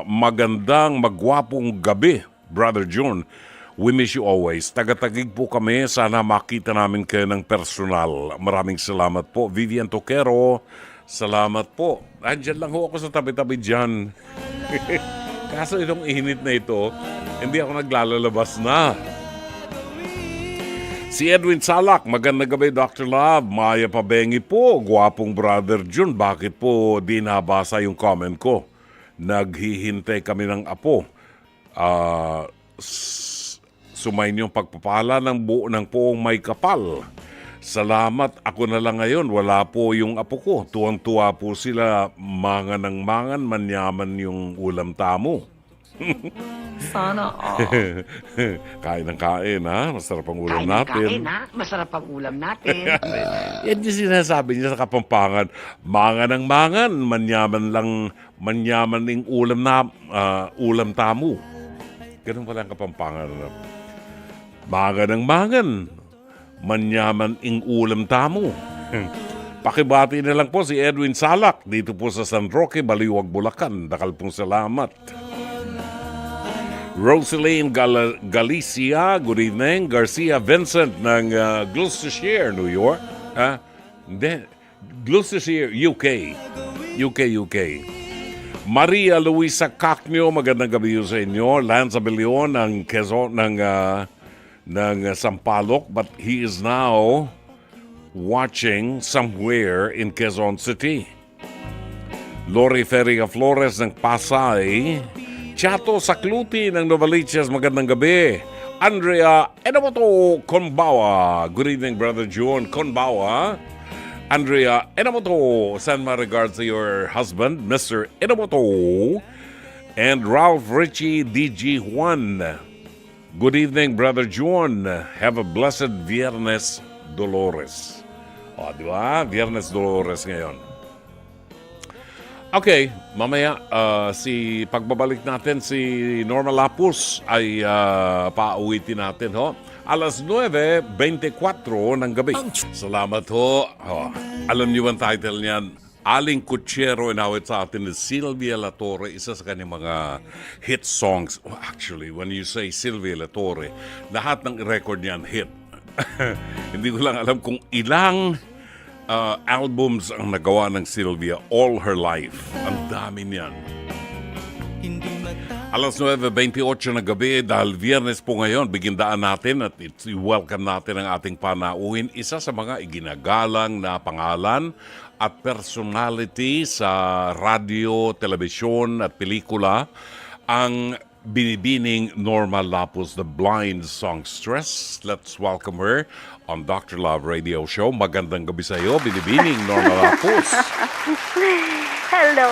magandang magwapong gabi, Brother John. We miss you always. Tagatagig po kami. Sana makita namin kayo ng personal. Maraming salamat po. Vivian Toquero, salamat po. Andyan lang ho ako sa tabi-tabi dyan. Kaso itong init na ito, hindi ako naglalabas na. Si Edwin Salak, magandang gabi, Dr. Love. Maya Pabengi po, gwapong Brother Jun. Bakit po di nabasa yung comment ko? Naghihintay kami ng apo. Sumayin yung pagpapala ng buo ng poong may kapal. Salamat, ako na lang ngayon. Wala po yung apo ko. Tuwang-tuwa po sila. Mangan ng mangan, manyaman yung ulam tamo. Sana all. Kain ng kain, ha? Masarap ang ulam natin. Kain, ha? Masarap ang ulam natin. Yan yung sinasabi niya sa Kapampangan. Mangan ng mangan, manyaman yung ulam tamo. Ganun pala ang Kapampangan. Mangan ng mangan, manyaman ing ulam tamo. Pakibati na lang po si Edwin Salak dito po sa San Roque, Baliwag, Bulacan. Dakal pong salamat. Rosaline Galicia, good evening. Garcia Vincent ng Gloucestershire, New York. Gloucestershire, UK. Maria Luisa Cacnio, magandang gabi sa inyo. Lance Abelion ng Quezon, ng Sampaloc, but he is now watching somewhere in Quezon City. Lori Ferriga Flores ng Pasay. Chato Sakluti ng Novaliches, magandang gabi. Andrea Enomoto Konbawa, good evening, Brother John Konbawa. Andrea Enomoto, send my regards to your husband, Mr. Enomoto. And Ralph Richie DG Juan. Good evening, Brother John. Have a blessed Viernes Dolores. O, di ba? Viernes Dolores ngayon. Okay, mamaya si pagbabalik natin si Norma Lapus ay pauwitin natin ho. Alas 9:24 ng gabi. Salamat ho. Alam niyo ang title niyan? Aling Kutsero, inawit sa atin ni Sylvia Latore, isa sa kanyang mga hit songs. Oh, actually, when you say Sylvia Latore, lahat ng record niyan hit. Hindi ko lang alam kung ilang albums ang nagawa ng Sylvia all her life. Ang dami niyan. Alas 9:28 na gabi, dahil Biyernes po ngayon, bigindaan natin at i-welcome natin ang ating panauhin. Isa sa mga iginagalang na pangalan at personality sa radio, telebisyon at pelikula, ang binibining Norma Lapus, the blind songstress. Let's welcome her on Dr. Love Radio Show. Magandang gabi sa iyo, binibining Norma Lapus. Hello.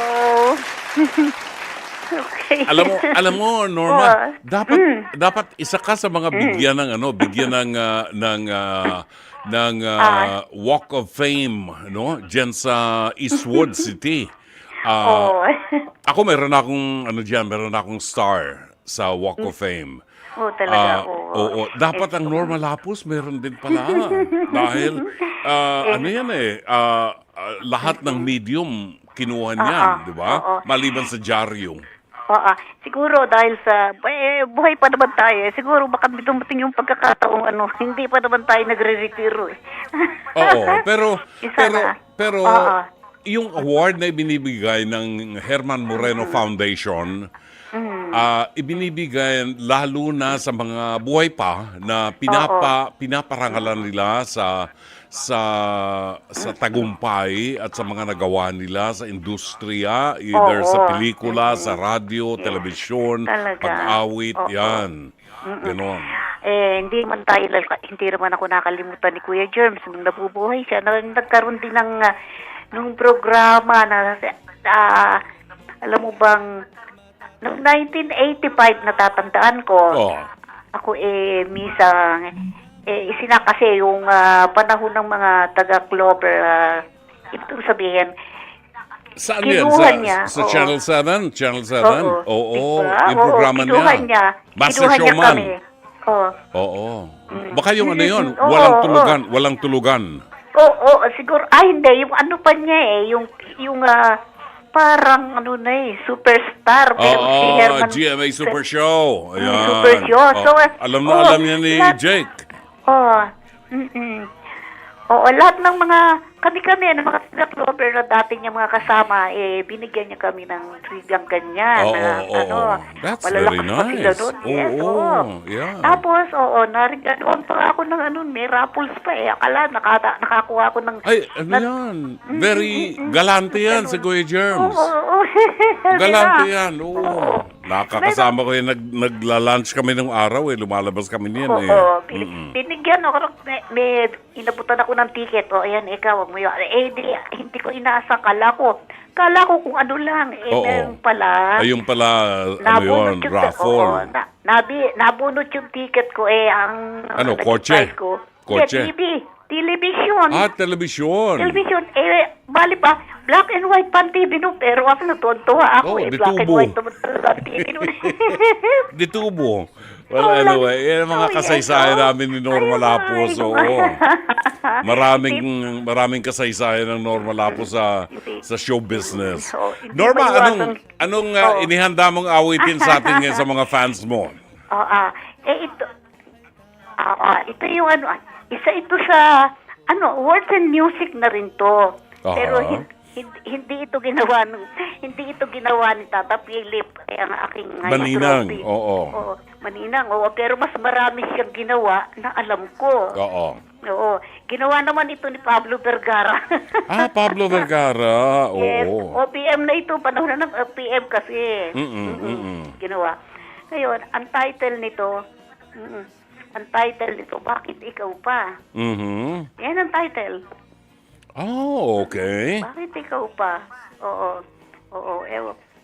Okay. Alam mo Norma, dapat isa ka sa mga bigyan ng Walk of Fame, no? Diyan sa Eastwood City. Ako meron akong star sa Walk of Fame. Talaga, Oo. Dapat ang Norma Lapus meron din pala. Dahil, lahat ng medium kinuha niyan, di ba? Maliban sa dyaryo. Siguro dahil sa buhay pa naman tayo, siguro baka dumating yung pagkakataong hindi pa naman tayo nagre-retiro eh. Oo, pero yung award na ibinibigay ng Herman Moreno Foundation, ibinibigay lalo na sa mga buhay pa na pinaparangalan nila sa tagumpay at sa mga nagawa nila sa industriya, either sa pelikula, sa radyo, telebisyon, pag-awit, yan. Ganon. Hindi naman ako nakalimutan ni Kuya Germs nung nabubuhay siya. Nagkaroon din ng nung programa na alam mo bang noong 1985 natatandaan ko. Ako isina kasi yung panahon ng mga taga-Clover, ito sabihin, saan yan? Sa Channel 7? Channel 7? Oo. Yung programa niya. Master Showman. Oo. Baka yung yun, walang tulugan. Oo, siguro. Hindi. Yung pa niya yung parang superstar. Pero si Herman, GMA Super Show. Ayan. Super Show. So, alam niya ni Jake. Lahat ng mga kami ng mga Clover na dati niya mga kasama, binigyan niya kami ng trigang ganyan. That's very nice. Yeah. Tapos, nariganon pa ako ng may raffles pa Akala, nakakuha ako ng... yan? Very galante yan si Kuya Germs. Galante yan, Nakakasama ko nagla-lunch kami ng araw lumalabas kami niyan Binigyan ako, may inabutan ako ng ticket. Ayan, ikaw, wag mo yun. Hindi ko inaasang kala ko kung ano lang. Meron pala. Ayun pala, raffle. Nabunot yung ticket ko kotse? Ko. Kotse? Television. Television. Bali pa, black and white pan TV pero ako natutuwa ako black and white pan TV Ditubo. Well, anyway, yan ang mga kasaysayan namin ni Norma Lapus. Maraming kasaysayan ng Norma Lapus sa show business. Norma, anong inihanda mong awitin sa atin ngayon sa mga fans mo? Ito yung isa ito sa words and music na rin to. Pero hindi ito ginawa ni Tata Philip, ang aking Maninang. Maninang, pero mas marami siyang ginawa na alam ko. Ginawa naman ito ni Pablo Vergara. Pablo Vergara. Yes, OPM na ito, panahon na ng OPM kasi. Ginawa. Ngayon, ang title nito, Bakit Ikaw Pa? Yan ang title. Okay. Bakit ikaw pa? Oo,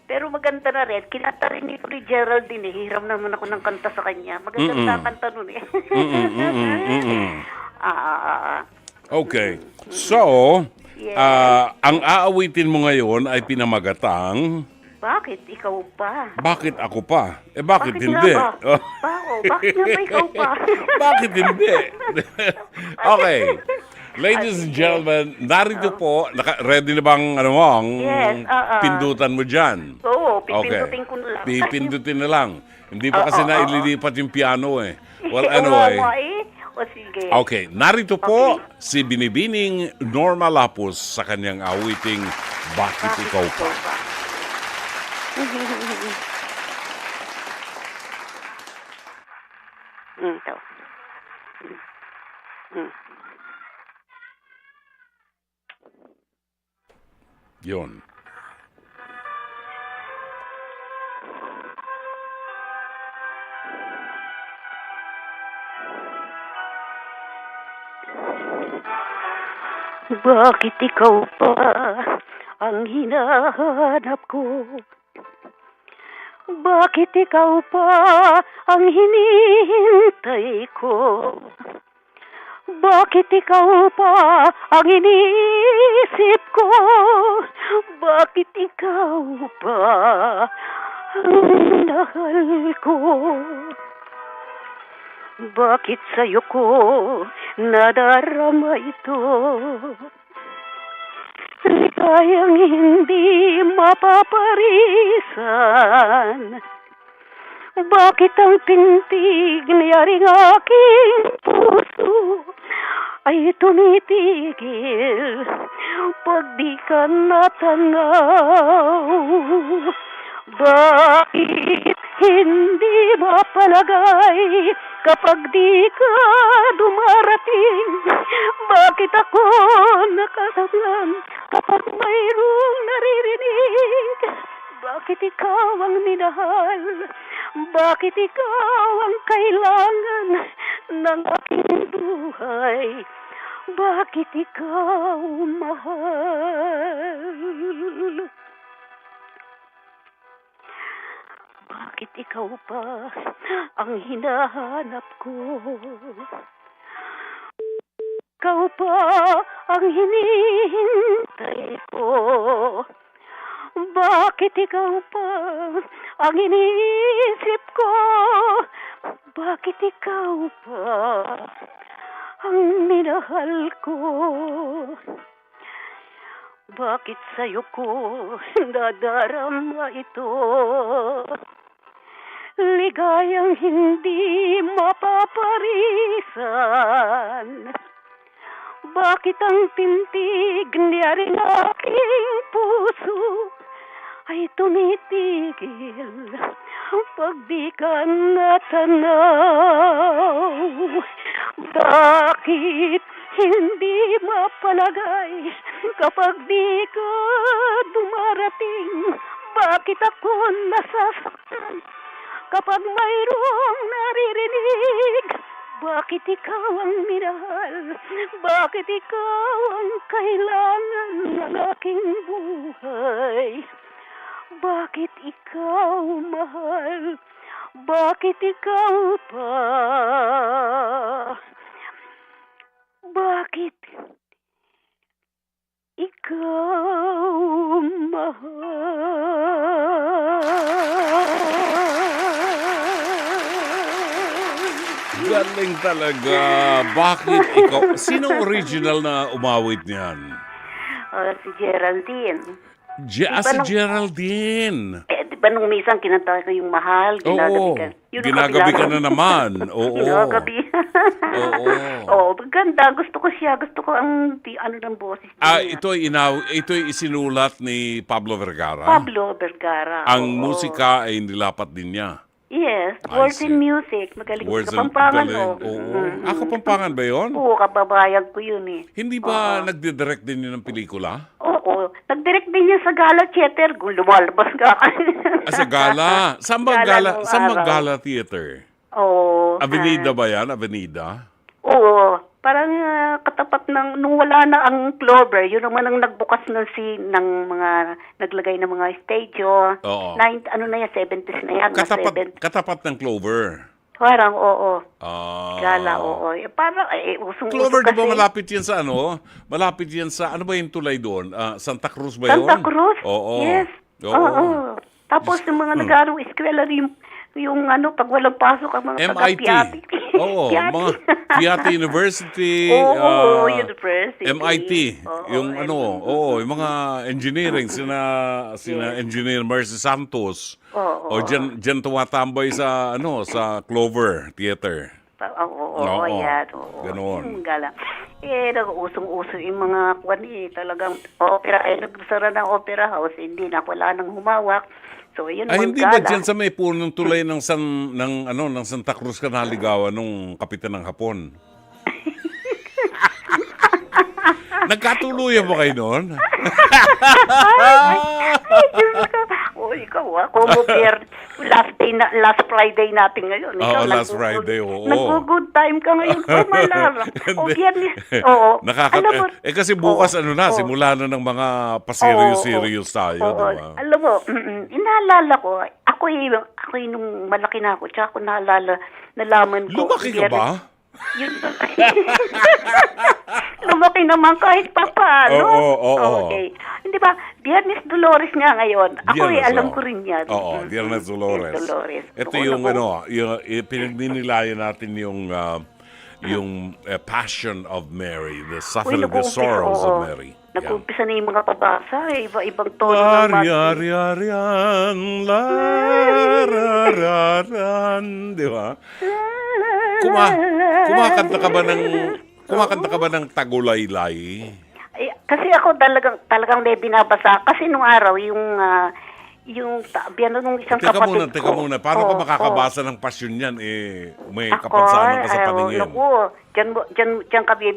pero maganda na rin. Kinanta rin ni Geraldine. Hiram naman ako ng kanta sa kanya. Maganda kanta nun Okay. So, Yes. Ang aawitin mo ngayon ay pinamagatang, Bakit ikaw pa? bakit ako pa? Bakit nga hindi? ba? Bakit nga ba ikaw pa? Bakit hindi? Okay. Ladies and gentlemen, narito po, ready na bang Yes, pindutan mo dyan? Oo, pipindutin ko na lang. Pipindutin na lang. Hindi pa kasi naililipat yung piano eh. Well, Oo anyway. nga eh. O sige. Okay, narito po si Binibining Norma Lapus sa kanyang awiting Bakit Ikaw Pa? Ito. Yun. Bakit ikaw pa ang hinahanap ko? Bakit ikaw pa ang hinihintay ko? Bakit ikaw pa ang iniisip ko? Bakit ikaw pa ang minahal ko? Bakit sa'yo ko nadarama ito? Ligayang hindi mapaparisan. Bakit ang tintig niyaring aking puso ay tumitigil pag di ka natanaw? Bakit hindi mapalagay kapag di ka dumarating? Bakit ako nakasamlan kapag mayroong naririnig? Bakit ikaw ang minahal? Bakit ikaw ang kailangan ng aking buhay? Bakit ikaw mahal? Bakit ikaw pa ang hinahanap ko? Ikaw pa ang hinihintay ko. Bakit ikaw pa ang iniisip ko? Bakit ikaw pa ang minahal ko? Bakit sa'yo ko nadarama ito? Ligayang hindi mapaparisan. Bakit ang tintig niyaring aking puso ay tumitigil pag di ka natanaw? Bakit hindi mapalagay kapag di ka dumarating? Bakit ako nasasaktan kapag mayroong naririnig? Bakit ikaw ang minahal? Bakit ikaw ang kailangan ng aking buhay? Bakit ikaw mahal? Bakit ikaw pa? Bakit ikaw mahal? Galing talaga. Bakit ikaw? Sinong original na umawit niyan? Si Geraldine. Si Geraldine. Di ba nung minsan kinanta ko yung mahal, ginagabi ka? Yun ang Ginagabi ka kabila. na naman. Oo. Ginagabi. Oo. Oo, maganda. Gusto ko siya. Gusto ko ang ano ng boses niya. Ito'y isinulat ni Pablo Vergara. Pablo Vergara. Ang oo. musika ay nilapat din niya. Yes, I words see. and music. Magaling Words sa and Kapampangan. galing. Oo. Kapampangan ba yun? Oo, kababayan ko yun eh. Hindi ba nagdidirect din yun ng pelikula? Oo, nag-direct din niya sa Gala Theater. Kung lumalabas ka. Sa Gala? Saan ba Gala nung Saan ba araw. Gala Theater? Oo. Avenida ba yan? Avenida? Oo. Parang katapat ng, nung wala na ang Clover, yun naman ang nagbukas ng mga, naglagay ng mga stage. Oo. Ano na yan, 70s na yan. Katapat ng Clover. Parang, oo. Ah. Gala, oo. Parang, usong-uso Clover, di kasi. ba malapit yan sa ano? Malapit yan sa, ano ba yung tulay doon? Santa Cruz ba yun? Santa Cruz? Oo. Yes. Oo. Tapos yung mga nag-aaral eskwela, yung ano, pag walang pasok, ang mga MIT. taga-Piati. Oo, Piati. mga Piati University. Oo, university. MIT. Oo, Yung ano, yung mga engineering, sina Engineer Mercy Santos. Oo. O dyan tumatambay sa, sa Clover Theater. Oo, yan. Oo. Ganon. Yung gala. Nag-usong-uso yung mga kwan talagang opera. Nagsara ng opera house, hindi na, wala nang humawak. So, yun Ay, mga hindi gala. ba dyan sa may punong tulay ng Santa Cruz ka naligawan nung kapitan ng Hapon? Nagkatuluyan mo kayo noon? Oh, ikaw como last Friday natin ngayon. Ikaw, Last Friday, oo. Nag-good time ka ngayon. Oh, Malara. O, Biyernes. Oo. Alam mo, kasi bukas simula na ng mga pa-serious tayo, oo. di ba? Alam mo, inaalala ko, ako nung malaki na ako, tsaka ako nalaman ko. Lumaki ka ba? Yun lumaki naman kahit pa paano. Oo. Okay. Hindi ba, Biyernes Dolores nga ngayon. Ako alam ko rin yan. Oo, Biyernes Dolores. Ito yung pinagninilayan natin yung Passion of Mary, the suffering, the sorrows of Mary. Nag-umpisa na yung mga pabasa, iba-ibang tono ng Di ba? Kumakanta ka ba ng Tagulaylay? Kasi ako talagang may binabasa. Kasi nung araw, yung nung isang kapatid Teka muna. Paano ka makakabasa ng pasyon yan? May kapansanan ka sa paningin. Naku, dyan kami.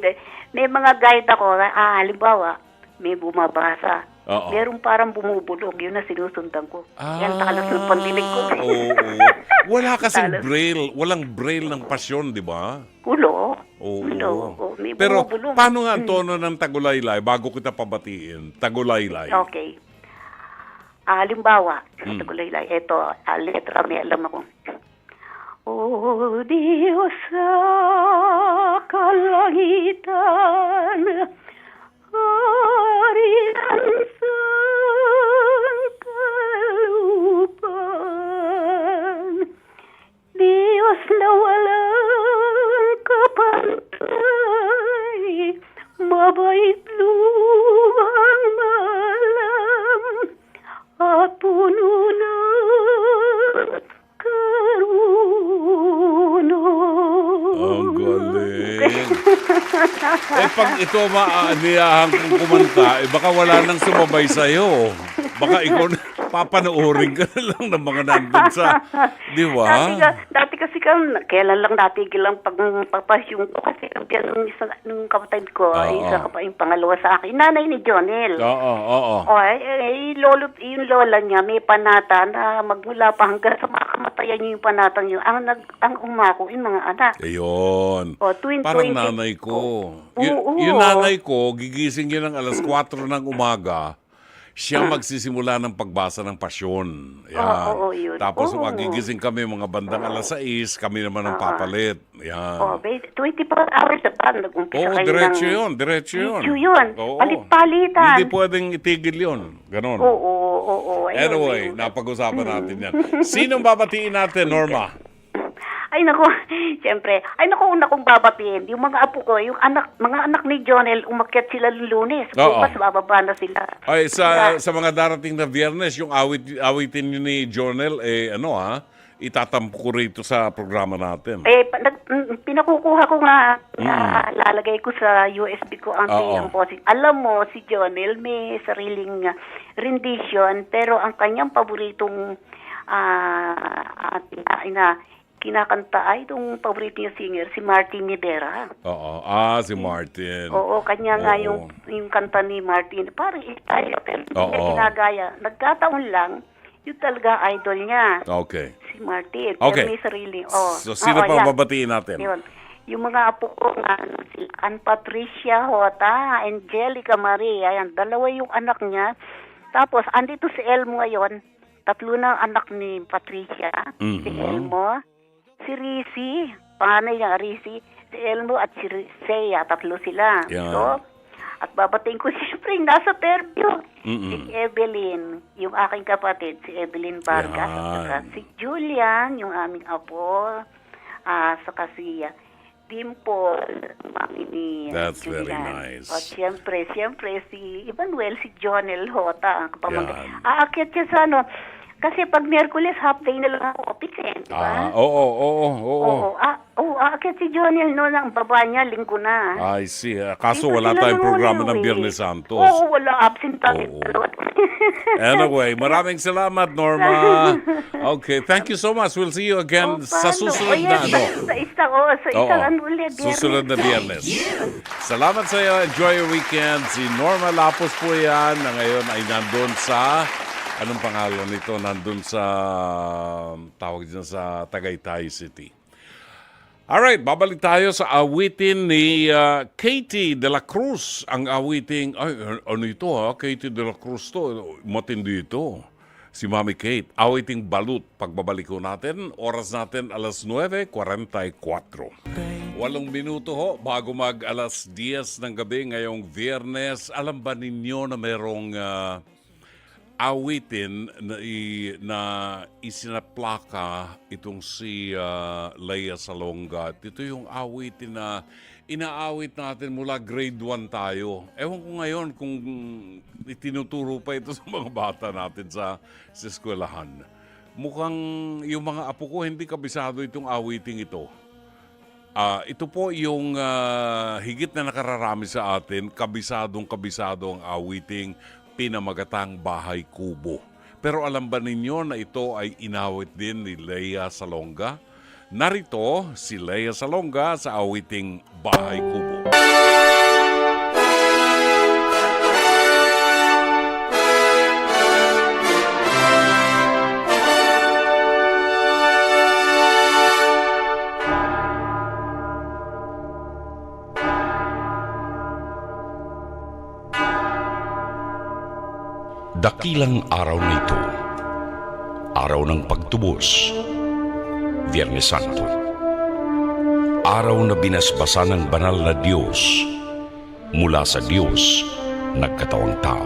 May mga guide ako, halimbawa, may bumabasa. Oo. Meron parang bumubulog, yun na sinusundan ko. Yan talas ng pandinig ko. Oo. Wala kasing walang braille ng pasyon, di ba? Ulo. Oo. May Pero bumubulog. paano nga ang tono ng Tagulaylay bago kita pabatiin? Tagulaylay. Okay. Halimbawa, Tagulaylay, ito, letra, may alam ako. O Diyos sa kalangitan, hari ng kalupan, Diyos na walang kapantay, mabait luwang malam, at puno ng karuno. Ang galing. Pag ito maaniyahan kong kumanta, baka wala nang sumabay sa'yo. Baka ikaw papanoorin ka na lang ng mga nandun sa, di ba? Dati kasi kailan lang natigil lang pagpapasyong ko kasi nung kapatid ko, yung pangalawa sa akin, nanay ni Jonel. Oo. Yung lola niya, may panata na magmula pa hanggang sa makamatayan niya yung panatang yun. Ang umako, yung mga anak. Ayun. Parang nanay ko. Oo. Yung nanay ko, gigising yun ng alas 4 ng umaga, siya magsisimula ng pagbasa ng Pasyon. Yan. Yun. Tapos magigising kami mga bandang alas 6, kami naman ang papalit. Yan. 24 hours na ba? Nag-umpisa kayo diretso ng... yun. Diretso yun. Oo. Palit-palitan. Hindi pwedeng itigil yun. Ganon. Oo. Anyway, napag-usapan natin yan. Sinong babatiin natin, Norma? Ay naku, siyempre. Una kong babatiin. Yung mga apo ko, mga anak ni Jonel, umakyat sila Lunes. Bukas bababa na sila. Ay, sa mga darating na Biyernes, yung awitin nyo ni Jonel, itatampo ko rito sa programa natin. Pinakukuha ko nga, lalagay ko sa USB ko ang posing. Alam mo, si Jonel may sariling rendition, pero ang kanyang paboritong kinakanta ay itong paborito niya singer, si Martin Rivera. Si Martin. Oo, kanya nga yung kanta ni Martin, parang style, pero hindi niya ginagaya. Nagkataon lang, yun talaga idol niya. Okay. Si Martin. Okay. Pero may sarili. So, sino pa babatiin natin? Yun. Yung mga apo ko nga, si Ann Patricia Hota, Angelica Maria, yan, dalawa yung anak niya. Tapos, andito si Elmo ngayon, 3 na anak ni Patricia, si Elmo, si Rizzy, panganay niya Rizzy, si Elmo at si Seiya, tatlo sila. Yeah. So, at babatiin ko siyempre yung nasa Fairview. Mm-mm. Si Evelyn, yung aking kapatid, si Evelyn Vargas. Yan. At saka si Julian, yung aming apo. Saka si Dimple, mami ni That's very Julian. nice. At siyempre si Emmanuel, si Jonel Hota, ang kapamangkin. Yan. Aakyat siya sa kasi pag Miyerkules, half day na lang ako opisin, di ba? Oo. Aakyat si Jonel no, ang baba niya, linggo na. I see. Kaso Dito wala sila tayong programa ng nung Biyernes Santos. Oo, wala. Absent tayo. Oo. Anyway, maraming salamat, Norma. Okay, thank you so much. We'll see you again sa susunod na Sa isang ulit. Susunod na Biyernes. Salamat sa iyo. Enjoy your weekend. Si Norma Lapos po yan na ngayon ay nandun sa, anong pangalan nito? Nandun sa, tawag dyan sa Tagaytay City. Alright, babalik tayo sa awitin ni Katie de la Cruz. Ang awiting, ano ito Katie de la Cruz to, matindi ito. Si Mami Kate, awiting Balut. Pagbabalik ko natin, oras natin alas 9:44. 8 minuto ho, bago mag alas 10 ng gabi ngayong Biyernes. Alam ba ninyo na merong awitin na isinaplaka itong si Lea Salonga. Ito yung awitin na inaawit natin mula grade 1 tayo. Ewan ko ngayon kung itinuturo pa ito sa mga bata natin sa eskwelahan. Mukhang yung mga apo ko hindi kabisado itong awiting ito. Ito po yung higit na nakararami sa atin, kabisado ang awiting Pinamagatang Bahay Kubo. Pero alam ba ninyo na ito ay inawit din ni Lea Salonga? Narito si Lea Salonga sa awiting Bahay Kubo. Dakilang araw na ito, araw ng pagtubos, Biyernes Santo. Araw na binasbasa ng banal na Diyos, mula sa Diyos, nagkatawang tao.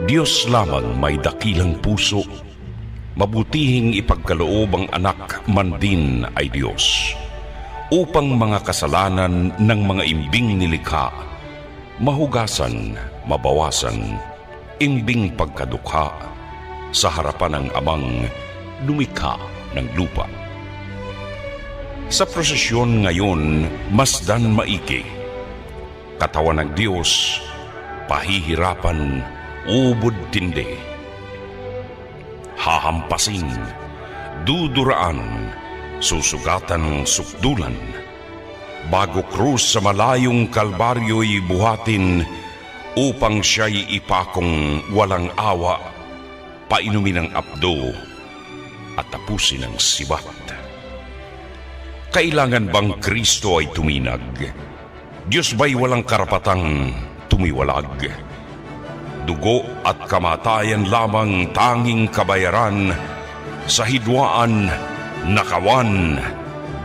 Diyos lamang may dakilang puso, mabutihing ipagkaloob ang anak man din ay Diyos, upang mga kasalanan ng mga imbing nilikha, mahugasan, mabawasan, imbing pagkadukha sa harapan ng Amang lumikha ng lupa. Sa prosesyon ngayon, masdan maiki, katawan ng Diyos, pahihirapan, ubod tindi. Hahampasin, duduraan, susugatan sukdulan, bago krus sa malayong kalbaryo'y buhatin, upang siya'y ipakong walang awa, painumin ng abdo at tapusin ang sibat. Kailangan bang Kristo ay tuminag? Diyos ba'y walang karapatang tumiwalag? Dugo at kamatayan lamang tanging kabayaran, sa hidwaan, nakawan,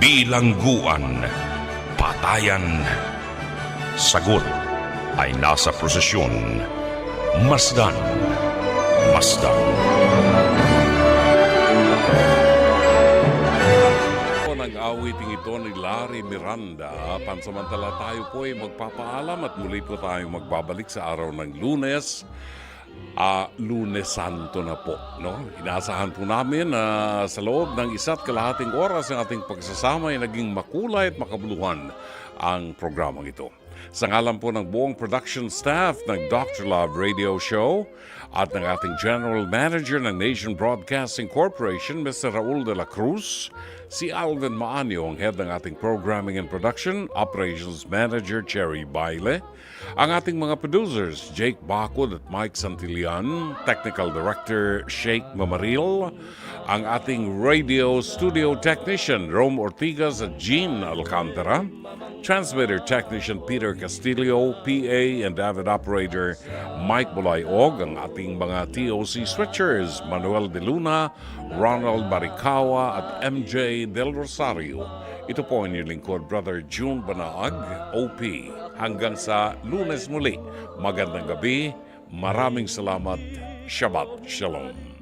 bilangguan, patayan. Sagot ay nasa prosesyon. Masdan, masdan. Nag-awiting ito ni Larry Miranda. Pansamantala tayo po ay magpapaalam at muli po tayong magbabalik sa araw ng Lunes. Lunes Santo na po. No? Inaasahan po namin na sa loob ng 1.5 oras ng ating pagsasama ay naging makulay at makabuluhan ang programang ito. Sa ngalan po ng buong production staff ng Dr. Love Radio Show at ng ating General Manager ng Nation Broadcasting Corporation, Mr. Raul de la Cruz, si Alvin Maanyo ang head ng ating Programming and Production, Operations Manager Cherry Baile, ang ating mga producers Jake Bacod at Mike Santillan, Technical Director Sheikh Mamaril, ang ating Radio Studio Technician Rome Ortigas at Jean Alcantara, Transmitter Technician Peter Castillo, PA and avid operator Mike Bulayog, ang ating mga TOC switchers, Manuel De Luna, Ronald Barikawa at MJ Del Rosario. Ito po ang inyong lingkod, Brother June Banaag, OP. Hanggang sa Lunes muli. Magandang gabi. Maraming salamat. Shabbat Shalom.